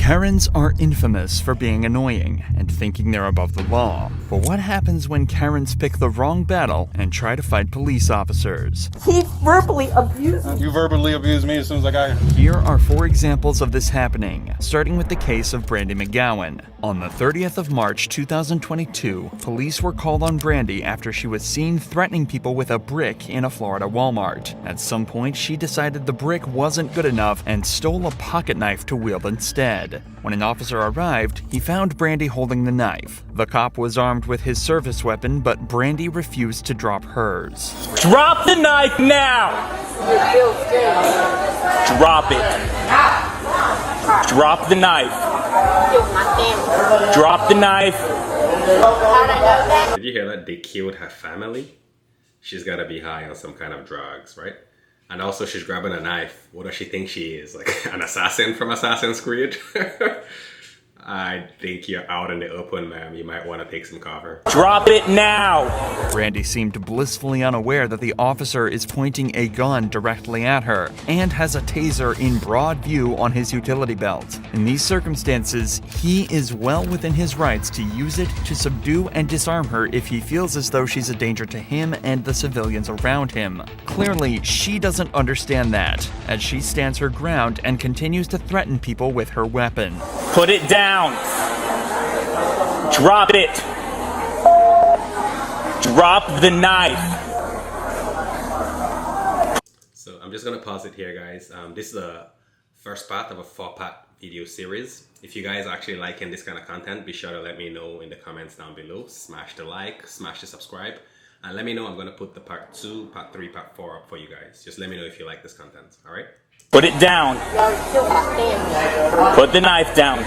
Karens are infamous for being annoying and thinking they're above the law. But what happens when Karens pick the wrong battle and try to fight police officers? He verbally abused me. You verbally abused me as soon as I got here. Here are 4 examples of this happening, starting with the case of Brandy McGowan. On the 30th of March 2022, police were called on Brandy after she was seen threatening people with a brick in a Florida Walmart. At some point, she decided the brick wasn't good enough and stole a pocket knife to wield instead. When an officer arrived, he found Brandy holding the knife. The cop was armed with his service weapon, but Brandy refused to drop hers. Drop the knife now! Drop it. Drop the knife. Drop the knife. Did you hear that? They killed her family? She's gotta be high on some kind of drugs, right? And also she's grabbing a knife. What does she think she is? Like an assassin from Assassin's Creed? I think you're out in the open, ma'am. You might want to take some cover. Drop it now! Brandy seemed blissfully unaware that the officer is pointing a gun directly at her and has a taser in broad view on his utility belt. In these circumstances, he is well within his rights to use it to subdue and disarm her if he feels as though she's a danger to him and the civilians around him. Clearly, she doesn't understand that, as she stands her ground and continues to threaten people with her weapon. Put it down! Drop it! Drop the knife! So I'm just gonna pause it here, guys. This is the first part of a 4-part video series. If you guys are actually liking this kind of content, be sure to let me know in the comments down below. Smash the like, smash the subscribe, and let me know. I'm gonna put the part 2, part 3, part 4 up for you guys. Just let me know if you like this content, alright? Put it down! Put the knife down!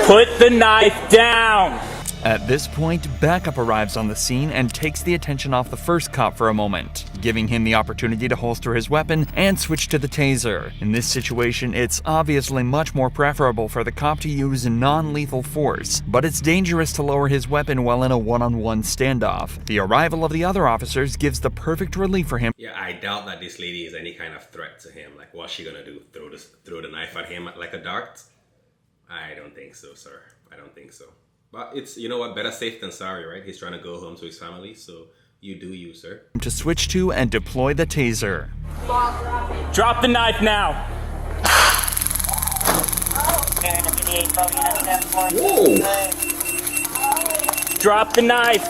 Put the knife down! At this point, backup arrives on the scene and takes the attention off the first cop for a moment, giving him the opportunity to holster his weapon and switch to the taser. In this situation, it's obviously much more preferable for the cop to use non-lethal force, but it's dangerous to lower his weapon while in a one-on-one standoff. The arrival of the other officers gives the perfect relief for him. Yeah, I doubt that this lady is any kind of threat to him. Like, what's she gonna do? Throw the knife at him like a dart? I don't think so, sir. I don't think so. But it's, you know what, better safe than sorry, right? He's trying to go home to his family, so you do you, sir. To switch to and deploy the taser. Drop the knife now! Whoa! Drop the knife!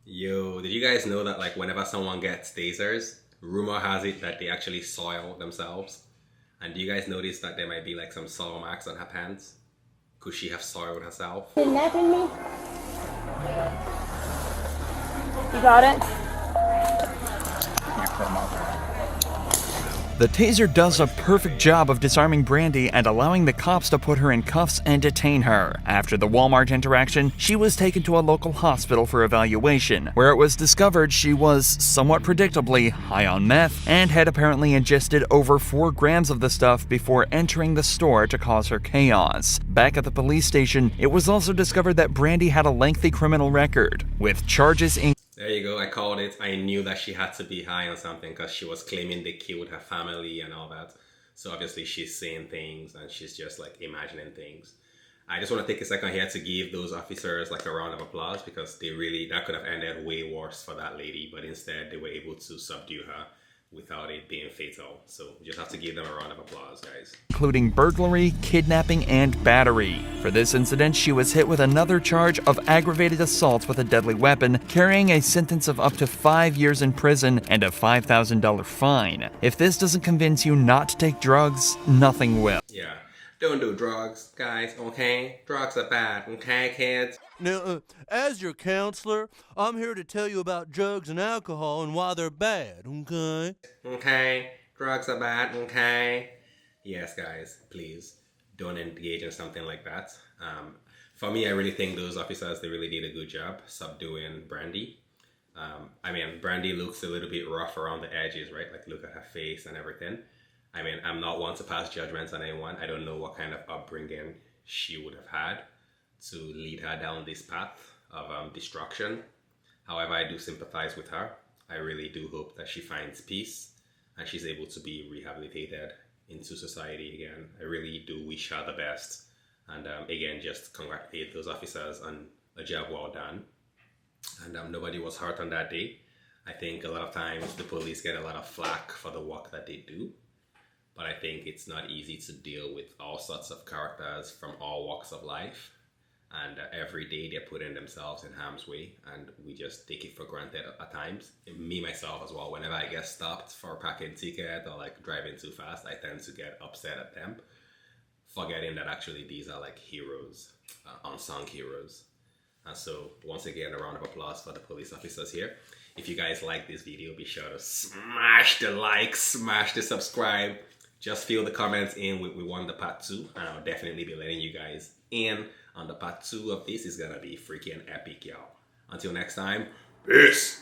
Yo, did you guys know that like whenever someone gets tasers, rumor has it that they actually soil themselves? And do you guys notice that there might be like some soil marks on her pants? Could she have soiled herself? Kidnapping me? You got it? The taser does a perfect job of disarming Brandy and allowing the cops to put her in cuffs and detain her. After the Walmart interaction, she was taken to a local hospital for evaluation, where it was discovered she was, somewhat predictably, high on meth and had apparently ingested over 4 grams of the stuff before entering the store to cause her chaos. Back at the police station, it was also discovered that Brandy had a lengthy criminal record, with charges in. There you go, I called it. I knew that she had to be high on something because she was claiming they killed her family and all that. So obviously she's saying things and she's just like imagining things. I just want to take a second here to give those officers like a round of applause because that could have ended way worse for that lady, but instead they were able to subdue her without it being fatal. So you just have to give them a round of applause, guys. Including burglary, kidnapping, and battery. For this incident, she was hit with another charge of aggravated assault with a deadly weapon, carrying a sentence of up to 5 years in prison and a $5,000 fine. If this doesn't convince you not to take drugs, nothing will. Yeah, don't do drugs, guys, okay? Drugs are bad, okay, kids? Now, as your counselor, I'm here to tell you about drugs and alcohol and why they're bad, okay? Okay, drugs are bad, okay? Yes, guys, please don't engage in something like that. For me, I really think those officers, they really did a good job subduing Brandy. I mean, Brandy looks a little bit rough around the edges, right? Like, look at her face and everything. I mean, I'm not one to pass judgments on anyone. I don't know what kind of upbringing she would have had to lead her down this path of destruction. However, I do sympathize with her. I really do hope that she finds peace and she's able to be rehabilitated into society again. I really do wish her the best. And again, just congratulate those officers on a job well done. And nobody was hurt on that day. I think a lot of times the police get a lot of flack for the work that they do. But I think it's not easy to deal with all sorts of characters from all walks of life. And every day they're putting themselves in harm's way, and we just take it for granted at times. Me, myself as well, whenever I get stopped for a parking ticket or like driving too fast, I tend to get upset at them, forgetting that actually these are like heroes, unsung heroes. And so once again, a round of applause for the police officers here. If you guys like this video, be sure to smash the like, smash the subscribe. Just fill the comments in. We want the part 2, and I'll definitely be letting you guys in on the part 2 of this. Is gonna be freaking epic, y'all. Until next time, peace.